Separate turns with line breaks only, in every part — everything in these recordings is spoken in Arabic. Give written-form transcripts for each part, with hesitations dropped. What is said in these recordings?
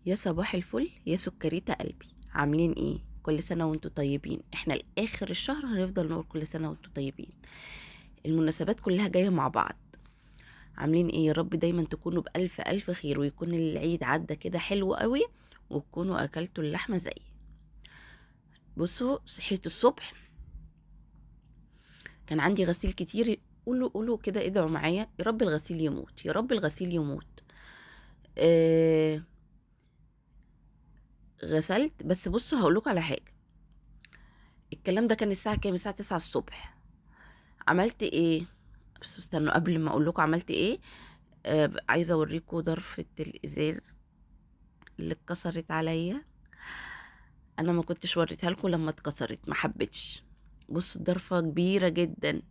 يا صباح الفل يا سكريتة قلبي، عاملين ايه؟ كل سنة وانتوا طيبين. احنا لاخر الشهر هنفضل نقول كل سنة وانتوا طيبين. المناسبات كلها جاية مع بعض. عاملين ايه؟ يا رب دايما تكونوا بألف ألف خير، ويكون العيد عدى كده حلو قوي، وتكونوا أكلتوا اللحمة زي. بصوا، صحيت الصبح كان عندي غسيل كتير. قولوا قولوا كده، ادعوا معايا يا رب الغسيل يموت، يا رب الغسيل يموت. آه. غسلت، بس بصوا هقولكوا على حاجة. الكلام ده كان الساعة كام؟ الساعة 9 الصبح. عملت ايه؟ بس استنوا قبل ما اقول لكم عملت ايه. عايزه اوريكم ضرفه الازاز اللي اتكسرت عليا. انا ما كنتش وريتها لكم لما اتكسرت، ما حبيتش. بصوا الضرفه كبيره جدا،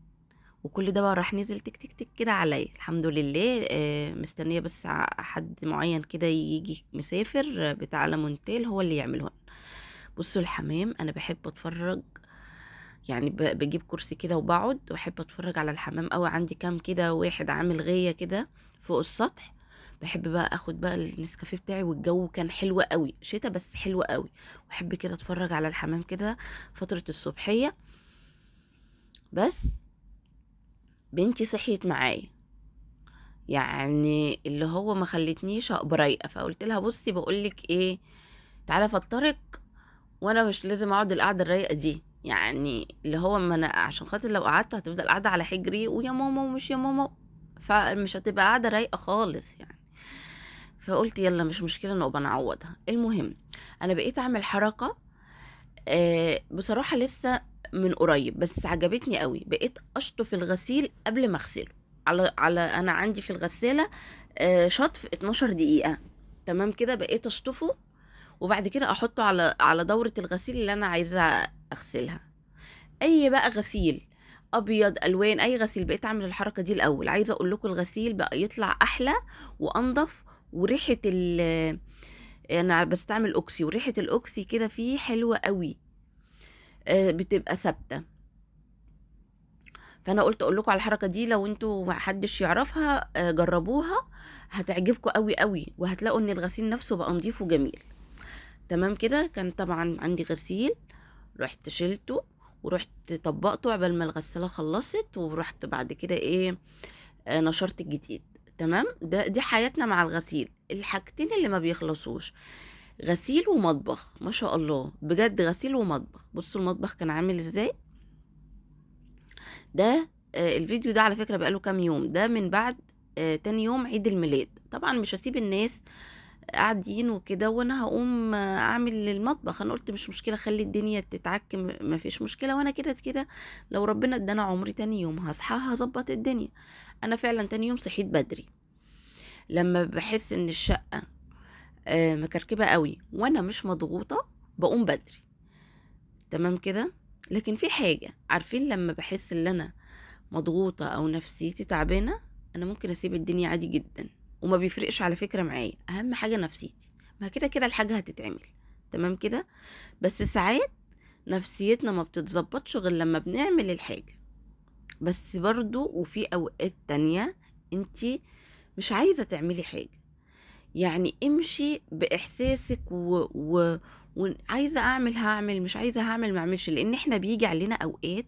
وكل ده بقى راح نزل تك تك تك كده عليا. الحمد لله. مستنيه بس حد معين كده يجي مسافر، بتاع لامونتيل هو اللي يعمله. بصوا الحمام، انا بحب اتفرج. يعني بجيب كرسي كده وبقعد واحب اتفرج على الحمام قوي. عندي كام كده واحد عامل غية كده فوق السطح. بحب بقى اخد بقى النسكافيه بتاعي، والجو كان حلو قوي، شتا بس حلو قوي. واحب كده اتفرج على الحمام كده فترة الصبحية. بس بنتي صحيت معايا، يعني اللي هو ما خلتنيش ابقى رايقه. فقلت لها بصي بقولك ايه، تعالى افطرك، وانا مش لازم اقعد القعده الرايقه دي. يعني اللي هو ما انا عشان خاطر لو قعدت هتفضل قاعده على حجري ويا ماما ومش يا ماما، فمش هتبقى قاعده رايقه خالص يعني. فقلت يلا مش مشكله، نبقى نعوضها. المهم، انا بقيت اعمل حركه. بصراحه لسه من قريب بس عجبتني قوي. بقيت اشطف الغسيل قبل ما اغسله. انا عندي في الغساله شطف 12 دقيقه. تمام كده، بقيت اشطفه وبعد كده احطه على دورة الغسيل اللي انا عايزة اغسلها. اي بقى غسيل، ابيض الوان، اي غسيل بقيت اعمل الحركة دي الاول. عايزة اقول لكم الغسيل بقى يطلع احلى وانضف، وريحة انا بستعمل اوكسي، وريحة الاوكسي كده فيه حلوة قوي. بتبقى ثابتة. فانا قلت اقول لكم على الحركة دي، لو انتوا ما حدش يعرفها جربوها، هتعجبكم قوي قوي، وهتلاقوا ان الغسيل نفسه بقى نضيف وجميل. تمام كده. كان طبعا عندي غسيل، رحت شيلته ورحت طبقته عقبال ما الغسالة خلصت، ورحت بعد كده ايه، نشرت الجديد. تمام. دي حياتنا مع الغسيل، الحاجتين اللي ما بيخلصوش. غسيل ومطبخ، ما شاء الله بجد، غسيل ومطبخ. بصوا المطبخ كان عامل ازاي. ده الفيديو ده على فكرة بقاله كام يوم، ده من بعد تاني يوم عيد الميلاد. طبعا مش هسيب الناس قاعدين وكده وانا هقوم اعمل المطبخ. انا قلت مش مشكله، خلي الدنيا تتعكم، ما فيش مشكله، وانا كده كده لو ربنا ادانا عمري تاني يوم هصحى هظبط الدنيا. انا فعلا تاني يوم صحيت بدري. لما بحس ان الشقه مكركبه قوي وانا مش مضغوطه بقوم بدري. تمام كده. لكن في حاجه، عارفين لما بحس ان انا مضغوطه او نفسيتي تعبانه، انا ممكن اسيب الدنيا عادي جدا، وما بيفرقش على فكره معايا. اهم حاجه نفسيتي، ما كده كده الحاجه هتتعمل. تمام كده. بس ساعات نفسيتنا ما بتتظبطش غير لما بنعمل الحاجه. بس برضو وفي اوقات تانية انتي مش عايزه تعملي حاجه، يعني امشي باحساسك وعايزه اعمل هعمل، مش عايزه هعمل ما اعملش. لان احنا بيجي علينا اوقات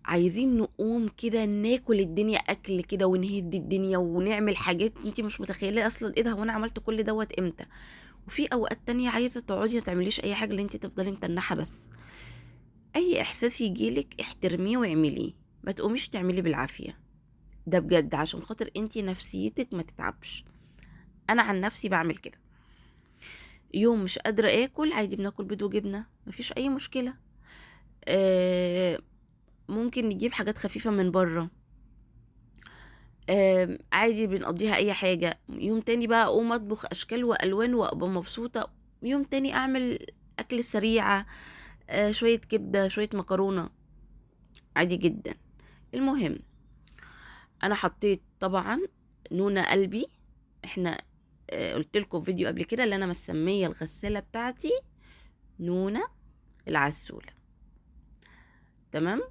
عايزين نقوم كده ناكل الدنيا اكل كده، ونهد الدنيا ونعمل حاجات انتي مش متخيله اصلا ايه ده، وانا عملت كل دوت امتى. وفي اوقات تانية عايزه تقعدي ما تعمليش اي حاجه، اللي انتي تفضلي متنحه بس. اي احساس يجيلك احترميه واعمليه، ما تقوميش تعملي بالعافيه. ده بجد عشان خاطر انتي نفسيتك ما تتعبش. انا عن نفسي بعمل كده. يوم مش قادره اكل عادي، بناكل بيض وجبنه، مفيش اي مشكله. آه. ممكن نجيب حاجات خفيفه من بره. عادي بنقضيها اي حاجة. يوم تاني بقى اقوم اطبخ اشكال والوان وابقى مبسوطة. يوم تاني اعمل اكل سريعة، شوية كبدة شوية مكرونة، عادي جدا. المهم، انا حطيت طبعا نونة قلبي. احنا قلت لكم في فيديو قبل كده اللي انا مسمية الغسالة بتاعتي نونة العسولة. تمام.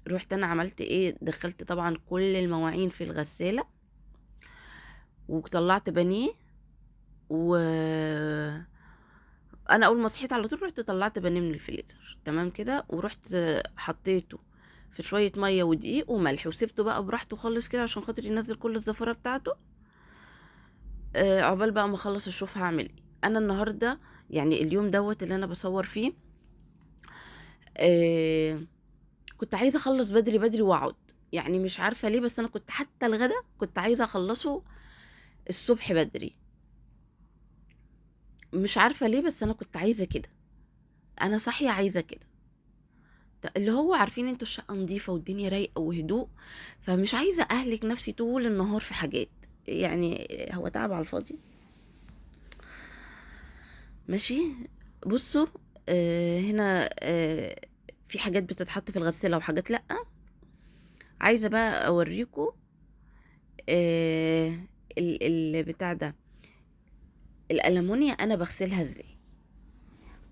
رحت انا عملت ايه، دخلت طبعا كل المواعين في الغسالة، وطلعت بانيه و انا اول ما صحيت على طول رحت طلعت بانيه من الفريزر تمام كده، ورحت حطيته في شويه ميه ودقيق وملح وسبته بقى براحته خالص كده عشان خاطر ينزل كل الزفاره بتاعته. عقبال بقى ما اخلص اشوف هعمل ايه. انا النهارده يعني اليوم دوت اللي انا بصور فيه، آه كنت عايزه اخلص بدري بدري واقعد، يعني مش عارفه ليه، بس انا كنت حتى الغدا كنت عايزه اخلصه الصبح بدري، مش عارفه ليه، بس انا كنت عايزه كده، انا صاحيه عايزه كده. اللي هو عارفين انتوا الشقه نظيفه والدنيا رايقه وهدوء، فمش عايزه اهلك نفسي طول النهار في حاجات، يعني هو تعب على الفاضي. ماشي. بصوا، هنا في حاجات بتتحط في الغسالة وحاجات لأ. عايزة بقى اوريكم آه البتاع ده، الألمونيا انا بغسلها ازاي.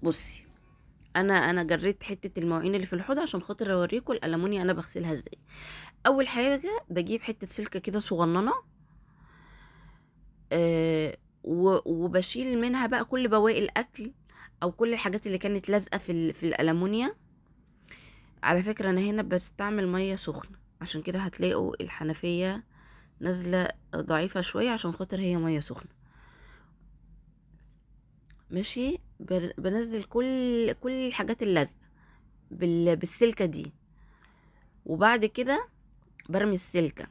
بصي، انا جريت حتة المواعين اللي في الحوض عشان خاطر اوريكم الألمونيا انا بغسلها ازاي. اول حاجة بجيب حتة سلكة كده صغننة، وبشيل منها بقى كل بواقي الاكل او كل الحاجات اللي كانت لازقة في الألمونيا. على فكرة انا هنا بستعمل مية سخنة، عشان كده هتلاقوا الحنفية نازلة ضعيفة شوية عشان خاطر هي مية سخنة. ماشي. بنزل كل الحاجات اللازقة بالسلكة دي، وبعد كده برمي السلكة.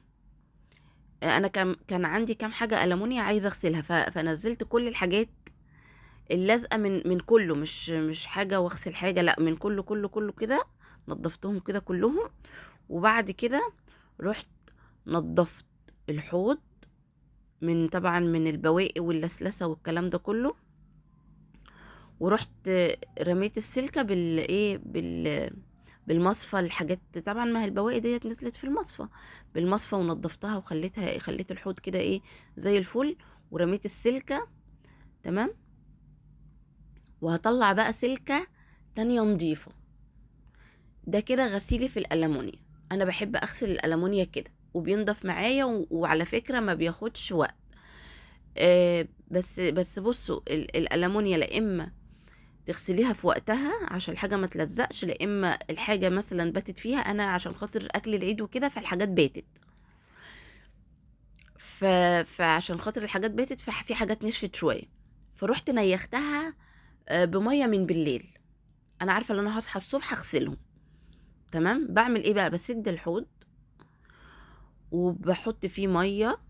انا كان عندي كام حاجة ألمونيا عايزة اغسلها، فنزلت كل الحاجات اللازقة من كله، مش حاجة واغسل حاجة، لا، من كله كله كله كده، نضفتهم كده كلهم. وبعد كده رحت نضفت الحوض طبعا من البواقي واللسلسة والكلام ده كله، ورحت رميت السلكة بالمصفى. الحاجات طبعا، ما هي البواقي ديت نزلت في المصفى، بالمصفى ونضفتها خليت الحوض كده زي الفل، ورميت السلكة. تمام. وهطلع بقى سلكة تانية نضيفة. ده كده غسيلي في الألمونيا. انا بحب اغسل الألمونيا كده وبينضف معايا، وعلى فكرة ما بياخدش وقت. بس بصوا، الألمونيا لا اما تغسليها في وقتها عشان الحاجة ما تلزقش، لا اما الحاجة مثلا باتت فيها، انا عشان خاطر اكل العيد وكده فالحاجات باتت، فعشان خاطر الحاجات باتت ففي حاجات نشفت شوية، فروحت نيختها بمية من بالليل. انا عارفة ان انا هصحى الصبح اغسلهم. تمام. بعمل ايه بقى؟ بسد الحوض وبحط فيه مية،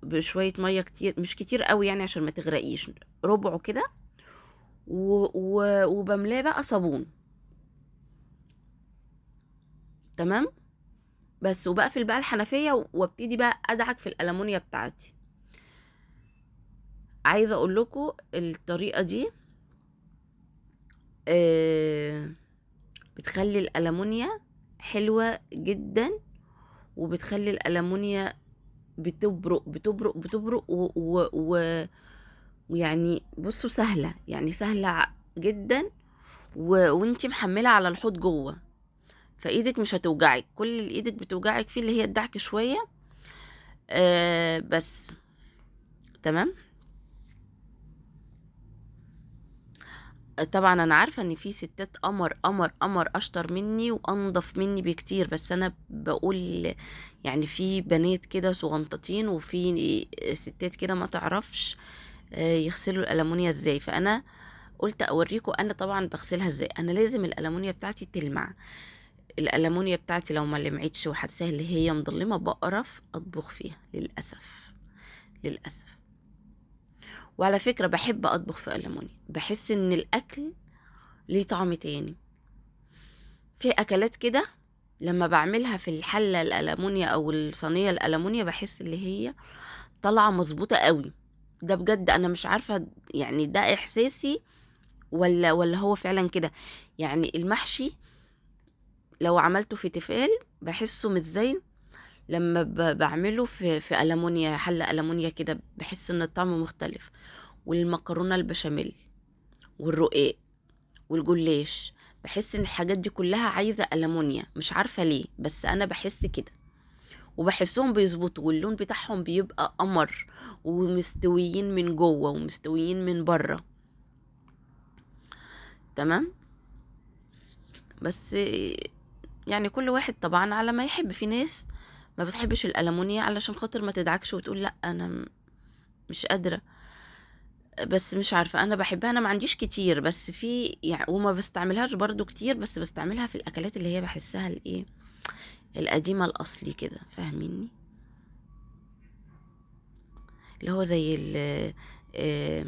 بشوية مية كتير، مش كتير قوي يعني عشان ما تغرقيش، ربعه كده، وبملاه بقى صابون. تمام. بس وبقفل بقى الحنفية وابتدي بقى ادعك في الألمونيا بتاعتي. عايزة اقول لكم الطريقة دي آه، بتخلي الألمونيا حلوة جدا، وبتخلي الألمونيا بتبرق بتبرق بتبرق ويعني بصوا سهلة، يعني سهلة جدا، وانتي محملة على الحوض جوه، فايدك مش هتوجعك. كل اللي ايدك بتوجعك فيه اللي هي الدعك شوية. بس. تمام. طبعا انا عارفة ان في ستات قمر قمر قمر اشطر مني وانضف مني بكتير، بس انا بقول يعني في بنات كده صغنطتين، وفي ستات كده ما تعرفش يغسلوا الألمونيا ازاي. فانا قلت اوريكم انا طبعا بغسلها ازاي. انا لازم الألمونيا بتاعتي تلمع. الألمونيا بتاعتي لو ما لمعتش وحاساها اللي هي مضلمة بقرف اطبخ فيها، للأسف. للأسف. وعلى فكرة بحب اطبخ في ألمونيا، بحس ان الاكل ليه طعم تاني. في اكلات كده لما بعملها في الحلة الألمونيا او الصينية الألمونيا بحس اللي هي طالعة مظبوطة قوي. ده بجد انا مش عارفة يعني ده احساسي ولا هو فعلا كده. يعني المحشي لو عملته في تيفال بحسه مش زي لما بعمله في ألمونيا، حلة ألمونيا كده، بحس ان الطعم مختلف. والمكرونة البشاميل والرقاق والجلاش، بحس ان الحاجات دي كلها عايزة ألمونيا، مش عارفة ليه، بس انا بحس كده. وبحسهم بيظبطوا، واللون بتاعهم بيبقى قمر، ومستويين من جوه ومستويين من بره. تمام. بس يعني كل واحد طبعا على ما يحب. في ناس ما بتحبش الألمونيا علشان خاطر ما تدعكش وتقول لا انا مش قادرة. بس مش عارفة، انا بحبها. انا ما عنديش كتير، بس في يعني، وما بستعملهاش برضو كتير، بس بستعملها في الاكلات اللي هي بحسها الايه القديمة الاصلي كده، فاهميني؟ اللي هو زي آه،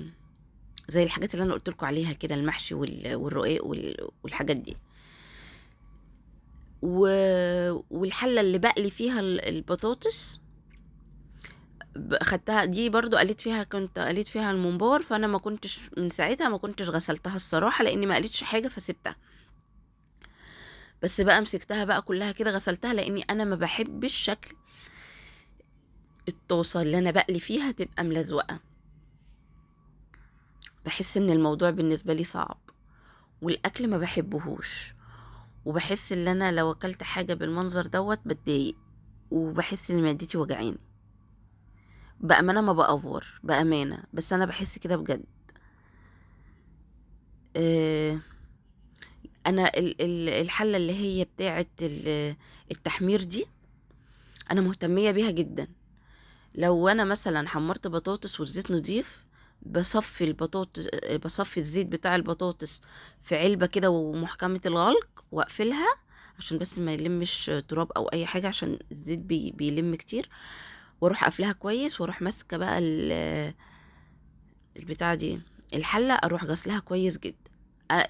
زي الحاجات اللي انا قلت لكم عليها كده، المحشي والرقاق والحاجات دي. والحلة اللي بقلي فيها البطاطس، خدتها دي برضو، كنت قليت فيها الممبار، فانا ما كنتش من ساعتها ما كنتش غسلتها الصراحة، لاني ما قليتش حاجة فسبتها. بس بقى مسكتها بقى كلها كده غسلتها، لاني انا ما بحبش شكل الطاسة اللي انا بقلي فيها تبقى ملزوقة. بحس ان الموضوع بالنسبة لي صعب، والاكل ما بحبهوش، وبحس ان انا لو اكلت حاجة بالمنظر دوت بتضايق، وبحس ان معدتي وجعاني. بأمانة ما بأفور، بأمانة، بس انا بحس كده بجد. آه، انا الحلة اللي هي بتاعة التحمير دي، انا مهتمية بيها جدا. لو انا مثلا حمرت بطاطس والزيت نضيف، بصفي الزيت بتاع البطاطس في علبة كده ومحكمة الغلق، واقفلها عشان بس ما يلمش تراب او اي حاجة، عشان الزيت بيلم كتير. واروح قافلاها كويس، واروح ماسكة بقى البتاعة دي، الحلة، اروح غسلها كويس جدا.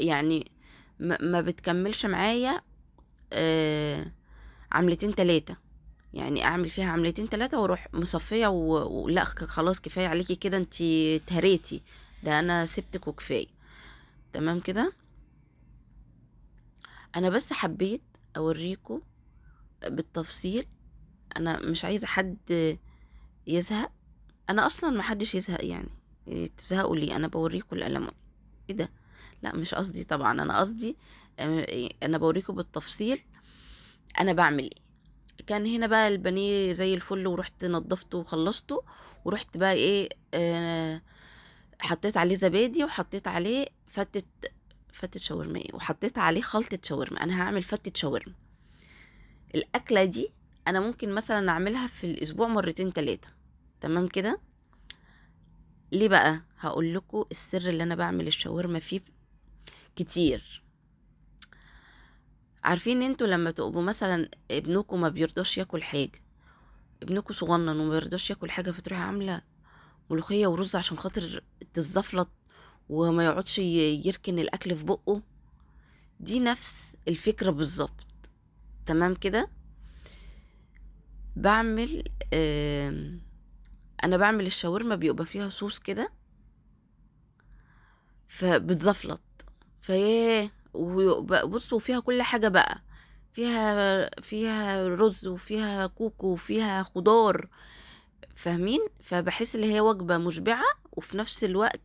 يعني ما بتكملش معايا عملتين تلاتة. يعني اعمل فيها عملتين تلاتة واروح مصفية ولا خلاص كفاية عليكي كده، انتي اتهريتي، ده انا سبتك وكفاية. تمام كده. انا بس حبيت اوريكم بالتفصيل. انا مش عايزة حد يزهق، انا اصلا ما حدش يزهق يعني. تزهقوا لي؟ انا بوريكم القلم ايه ده؟ لا مش قصدي طبعا، انا قصدي انا بوريكم بالتفصيل انا بعمل ايه. كان هنا بقى البانيه زي الفل، ورحت نضفته وخلصته، ورحت بقى ايه حطيت عليه زبادي، وحطيت عليه فتة شاورما، وحطيت عليه خلطة شاورما. انا هعمل فتة شاورما. الاكلة دي انا ممكن مثلا اعملها في الاسبوع مرتين تلاتة. تمام كده. ليه بقى؟ هقول لكم السر اللي انا بعمل الشاورما فيه كتير. عارفين انتوا لما تبقوا مثلا ابنكم ما بيرضاش ياكل حاجة، ابنكم صغنن وما بيرضاش ياكل حاجة، فتروحي عاملة ملوخية ورز عشان خاطر تتزفلط وما يقعدش يركن الأكل في بقه؟ دي نفس الفكرة بالظبط. تمام كده. بعمل أنا بعمل الشاورما بيبقى فيها صوص كده، فبتزفلط، فياه. بصوا فيها كل حاجة بقى، فيها رز، وفيها كوكو، وفيها خضار، فاهمين؟ فبحس اللي هي وجبة مشبعة، وفي نفس الوقت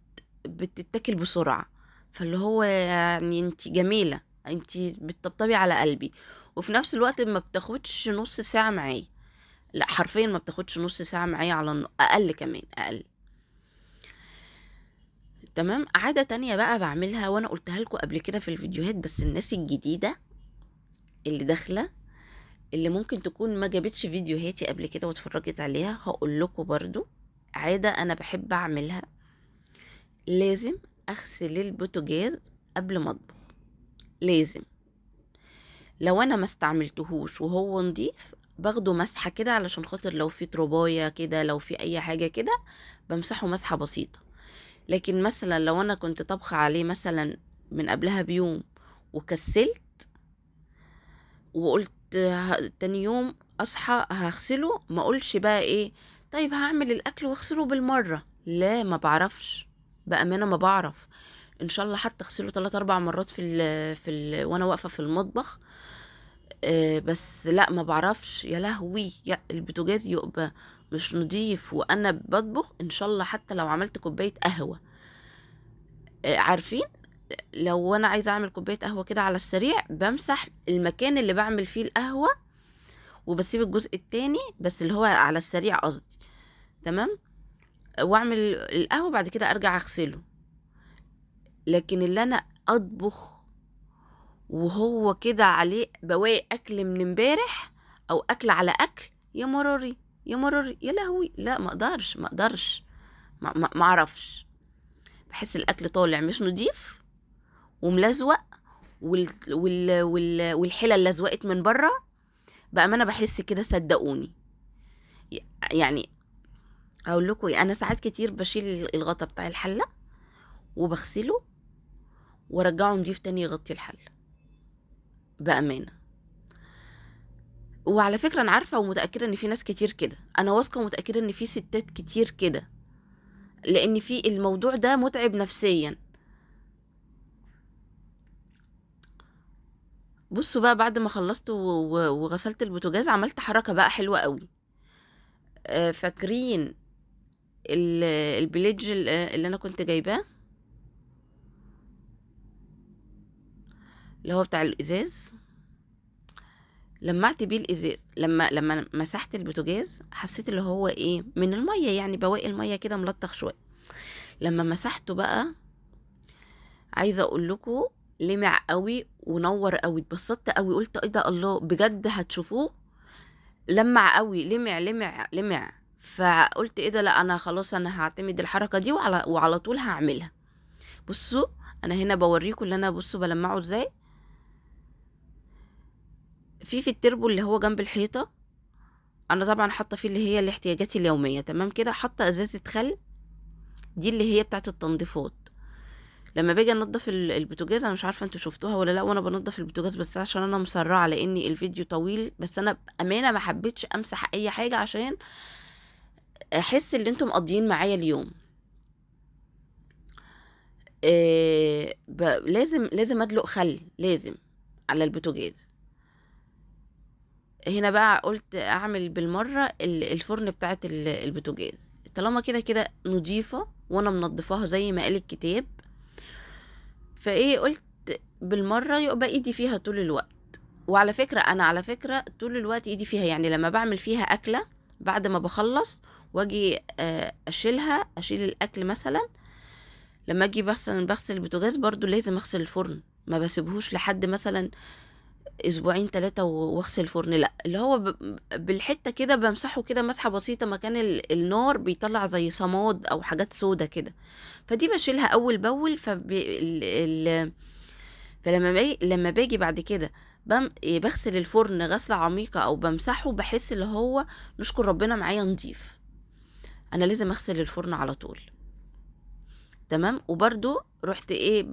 بتتاكل بسرعة. فاللي هو يعني انتي جميلة، انتي بتطبطبي على قلبي، وفي نفس الوقت ما بتاخدش نص ساعة معايا. لا حرفيا ما بتاخدش نص ساعة معايا، على اقل كمان، اقل. تمام. عادة تانية بقى بعملها، وانا قلتها لكم قبل كده في الفيديوهات، بس الناس الجديدة اللي داخلة، اللي ممكن تكون ما جابتش فيديوهاتي قبل كده واتفرجت عليها، هقول لكم برضو عادة انا بحب اعملها. لازم اغسل البوتاجاز قبل ما اطبخ، لازم. لو انا ما استعملتهوش وهو نضيف، باخده مسحة كده، علشان خاطر لو في ترباية كده، لو في اي حاجة كده، بمسحه مسحة بسيطة. لكن مثلا لو انا كنت طبخة عليه مثلا من قبلها بيوم، وكسلت وقلت تاني يوم اصحى هغسله، ما اقولش بقى ايه، طيب هعمل الاكل واغسله بالمرة. لا، ما بعرفش، بأمانة ما بعرف. ان شاء الله حتى اغسله 3 4 مرات وانا واقفة في المطبخ. بس لا، ما بعرفش. يا لهوي، يا البوتاجاز يبقى مش نضيف وانا بطبخ، ان شاء الله حتى لو عملت كوباية قهوة. عارفين، لو انا عايزه اعمل كوبايه قهوه كده على السريع، بمسح المكان اللي بعمل فيه القهوه، وبسيب الجزء التاني بس اللي هو على السريع قصدي. تمام. واعمل القهوة بعد كده ارجع اغسله. لكن اللي انا اطبخ وهو كده عليه بواقي اكل من امبارح او اكل على اكل، يا مراري يا مراري يا لهوي، لا ما اقدرش ما اقدرش، ما اعرفش. بحس الاكل طالع مش نضيف وملزوق، والحله اللي لزقت من بره. بامانه بحس كده صدقوني. يعني اقول لكم إيه، انا ساعات كتير بشيل الغطا بتاع الحله وبغسله وارجعه نضيف تاني يغطي الحله بامانه. وعلى فكره انا عارفه ومتاكده ان في ناس كتير كده، انا واثقه ومتاكده ان في ستات كتير كده، لان في الموضوع ده متعب نفسيا. بصوا بقى، بعد ما خلصت وغسلت البوتاجاز عملت حركه بقى حلوه قوي. فاكرين البليدج اللي انا كنت جايباه، اللي هو بتاع الازاز؟ لمعت بيه الازاز. لما مسحت البوتاجاز حسيت اللي هو ايه من الميه، يعني بواقي الميه كده ملطخ شويه. لما مسحته بقى عايزه اقول لكم لمع قوي ونور قوي، اتبسطت قوي، قلت ايه ده الله بجد هتشوفوه. لمع قوي، لمع لمع لمع. فقلت ايه ده، لا انا خلاص انا هعتمد الحركه دي وعلى طول هعملها. بصوا انا هنا بوريكم اللي انا بصوا بلمعه ازاي. في التربو اللي هو جنب الحيطه، انا طبعا حاطه فيه اللي هي الاحتياجات اليوميه. تمام كده، حاطه ازازه خل، دي اللي هي بتاعه التنظيفات. لما باجي انضف البوتاجاز، انا مش عارفه انتوا شفتوها ولا لا وانا بنضف البوتاجاز، بس عشان انا مسرعه لاني الفيديو طويل، بس انا بامانه ما حبيتش امسح اي حاجه عشان احس ان انتوا مقضيين معايا اليوم. لازم ادلق خل، لازم على البوتاجاز. هنا بقى قلت اعمل بالمره الفرن بتاعه البوتاجاز، طالما كده كده نضيفه وانا منضفاها زي ما قال الكتاب. فايه قلت بالمره يبقى ايدي فيها طول الوقت. وعلى فكره انا على فكره طول الوقت ايدي فيها، يعني لما بعمل فيها اكله بعد ما بخلص واجي اشيل الاكل مثلا، لما اجي بغسل البوتاجاز برضو لازم اغسل الفرن، ما بسيبهوش لحد مثلا اسبوعين 3 واغسل الفرن، لا اللي هو بالحته كده بمسحه كده مسحه بسيطه مكان النار بيطلع زي صماد او حاجات سودة كده، فدي بشيلها اول باول. لما باجي بعد كده بغسل الفرن غسله عميقه او بمسحه، بحس اللي هو نشكر ربنا معايا نضيف. انا لازم اغسل الفرن على طول. تمام. وبرده رحت ايه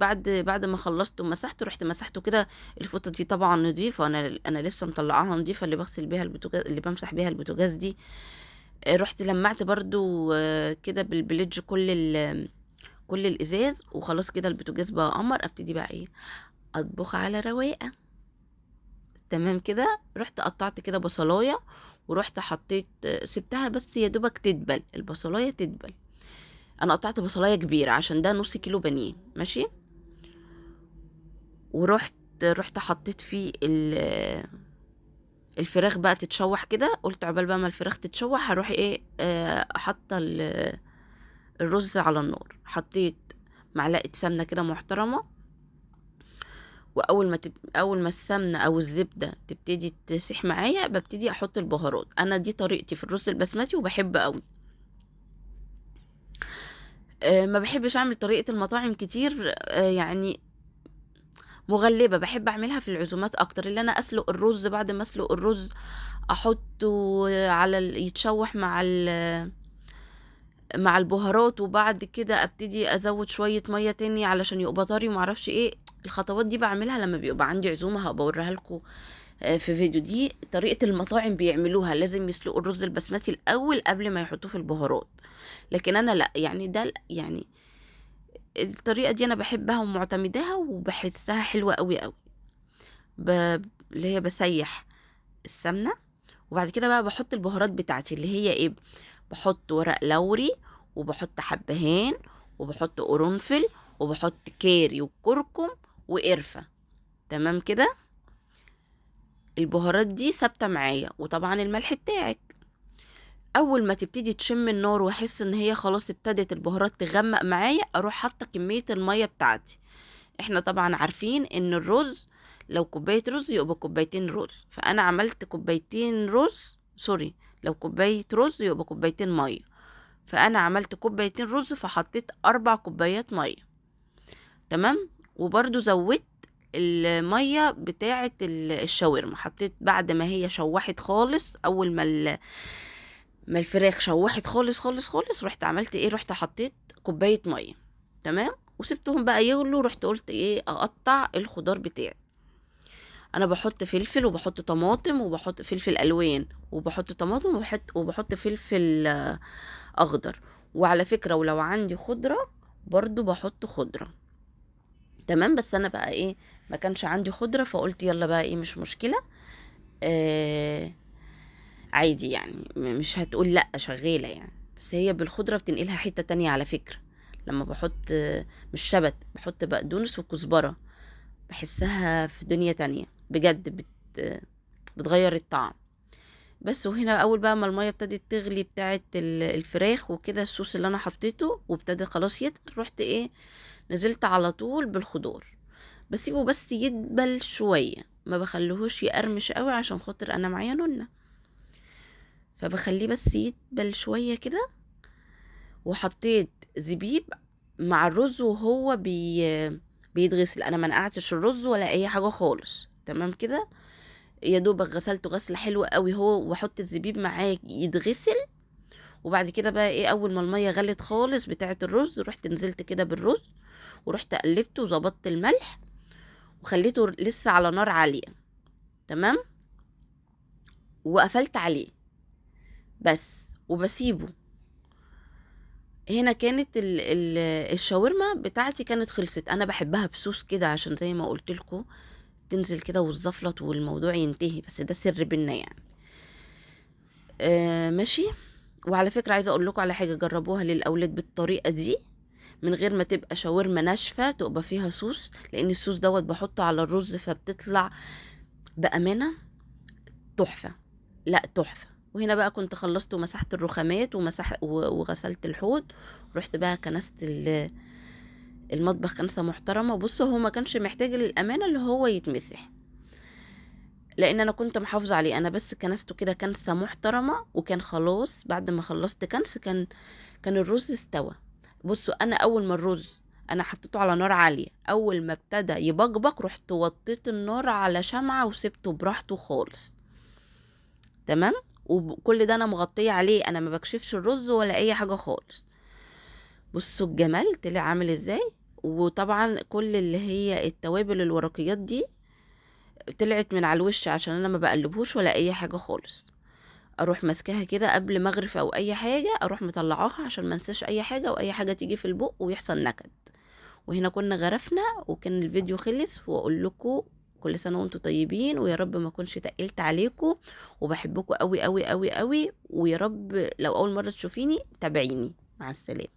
بعد ما خلصت ومسحته، رحت مسحته كده. الفوطه دي طبعا نضيفه، انا لسه مطلعاها نضيفه، اللي بغسل بيها البوتاجاز اللي بمسح بيها البوتاجاز دي. رحت لمعت برضو كده بالبليدج كل الازاز، وخلاص كده البوتاجاز بقى قمر. ابتدي بقى ايه اطبخ على رواقه. تمام كده. رحت قطعت كده بصلايه ورحت حطيت سبتها بس يا دوبك تدبل البصلايه تدبل. انا قطعت بصلايه كبيره عشان ده نص كيلو بانيه ماشي. رحت حطيت فيه الفراخ بقى تتشوح كده. قلت عقبال بقى ما الفراخ تتشوح هروح ايه حاطه الرز على النار. حطيت معلقه سمنه كده محترمه، واول اول ما السمنه او الزبده تبتدي تسيح معايا ببتدي احط البهارات. انا دي طريقتي في الرز البسمتي وبحب قوي. ما بحبش اعمل طريقه المطاعم كتير، يعني مغلبة بحب اعملها في العزومات اكتر، اللي انا اسلق الرز. بعد ما اسلق الرز احطه يتشوح مع البهارات، وبعد كده ابتدي ازود شوية مية تاني علشان يبقى طري ومعرفش ايه. الخطوات دي بعملها لما بيبقى عندي عزومة، هبقى اوريها لكم في فيديو. دي طريقة المطاعم بيعملوها، لازم يسلقوا الرز البسمتي الاول قبل ما يحطوه في البهارات. لكن انا لا، يعني ده يعني الطريقة دي انا بحبها ومعتمداها وبحسها حلوة قوي قوي. ب... اللي هي بسيح السمنة، وبعد كده بقى بحط البهارات بتاعتي اللي هي ايه. بحط ورق لوري، وبحط حبهان، وبحط قرنفل، وبحط كاري وكركم وقرفة. تمام كده. البهارات دي ثابتة معايا، وطبعا الملح بتاعك. اول ما تبتدي تشم النار واحس ان هي خلاص ابتدت البهارات تغمق معايا، اروح حاطه كميه الميه بتاعتي. احنا طبعا عارفين ان الرز لو كوبايه رز يبقى كوبايتين رز، فانا عملت كوبايتين رز، سوري، لو كوبايه رز يبقى كوبايتين ميه، فانا عملت كوبايتين رز فحطيت 4 كوبايات ميه. تمام. وبرضو زودت الميه بتاعه الشاورما، حطيت بعد ما هي شوحت خالص، اول ما الفراخ شوحت خالص خالص خالص، رحت عملت ايه، رحت حطيت كوبايه ميه. تمام. وسبتهم بقى يغلوا، رحت قلت ايه، اقطع الخضار بتاعي. انا بحط فلفل وبحط طماطم وبحط فلفل الوان وبحط طماطم وبحط فلفل اخضر. وعلى فكره ولو عندي خضره برضو بحط خضره. تمام. بس انا بقى ايه، ما كانش عندي خضره، فقلت يلا بقى ايه، مش مشكله. آه عادي يعني، مش هتقول لأ، شغالة يعني. بس هي بالخضرة بتنقلها حتة تانية على فكرة. لما بحط مش شبت، بحط بقدونس وكزبرة، بحسها في دنيا تانية بجد، بتغير الطعم. بس. وهنا اول بقى ما المية ابتدت تغلي بتاعت الفراخ وكده، الصوص اللي انا حطيته وابتدى خلاص يتقل، رحت ايه، نزلت على طول بالخضار. بسيبه بس يدبل شوية، ما بخليهوش يقرمش قوي عشان خاطر انا معايا نونة، فبخليه بس يدبل شوية كده. وحطيت زبيب مع الرز وهو بيتغسل. انا ما نقعتش الرز ولا اي حاجة خالص. تمام كده. يا دوبك غسلته غسلة حلوة قوي هو، واحط الزبيب معاه يتغسل. وبعد كده بقى ايه، اول ما المية غلت خالص بتاعة الرز، رحت نزلت كده بالرز، ورحت قلبته وظبطت الملح، وخليته لسه على نار عالية. تمام. وقفلت عليه بس وبسيبه. هنا كانت الشاورما بتاعتي كانت خلصت. انا بحبها بصوص كده عشان زي ما قلت لكم تنزل كده والزفلط والموضوع ينتهي، بس ده سر بينا يعني. ماشي. وعلى فكرة عايزة اقول لكم على حاجة، جربوها للاولاد بالطريقة دي من غير ما تبقى شاورما ناشفة تبقى فيها صوص، لان الصوص دوت بحطه على الرز فبتطلع بأمانة تحفة. لا تحفة. وهنا بقى كنت خلصت ومسحت الرخامات وغسلت الحوض، ورحت بقى كنست المطبخ كنسة محترمة. بصوا هو ما كانش محتاج للأمانة اللي هو يتمسح، لأن أنا كنت محافظة عليه. أنا بس كنسته كده كنسة محترمة، وكان خلاص بعد ما خلصت كنس كان الرز استوى. بصوا أنا أول ما الرز أنا حطيته على نار عالية، أول ما ابتدى يبقبق رحت وطيت النار على شمعة وسبته براحته خالص. تمام. وكل ده أنا مغطية عليه، أنا ما بكشفش الرز ولا أي حاجة خالص. بصوا الجمال طلع عامل ازاي. وطبعا كل اللي هي التوابل الورقيات دي طلعت من على الوش عشان انا ما بقلبهوش ولا اي حاجه خالص. اروح ماسكاها كده قبل ما اغرف او اي حاجه، اروح مطلعاها عشان ما انساش اي حاجه واي حاجه تيجي في البق ويحصل نكد. وهنا كنا غرفنا وكان الفيديو خلص. واقول لكم كل سنه وانتم طيبين، ويا رب ما اكونش تقلت عليكم، وبحبكم قوي قوي قوي قوي. ويا رب لو اول مره تشوفيني تابعيني. مع السلامه.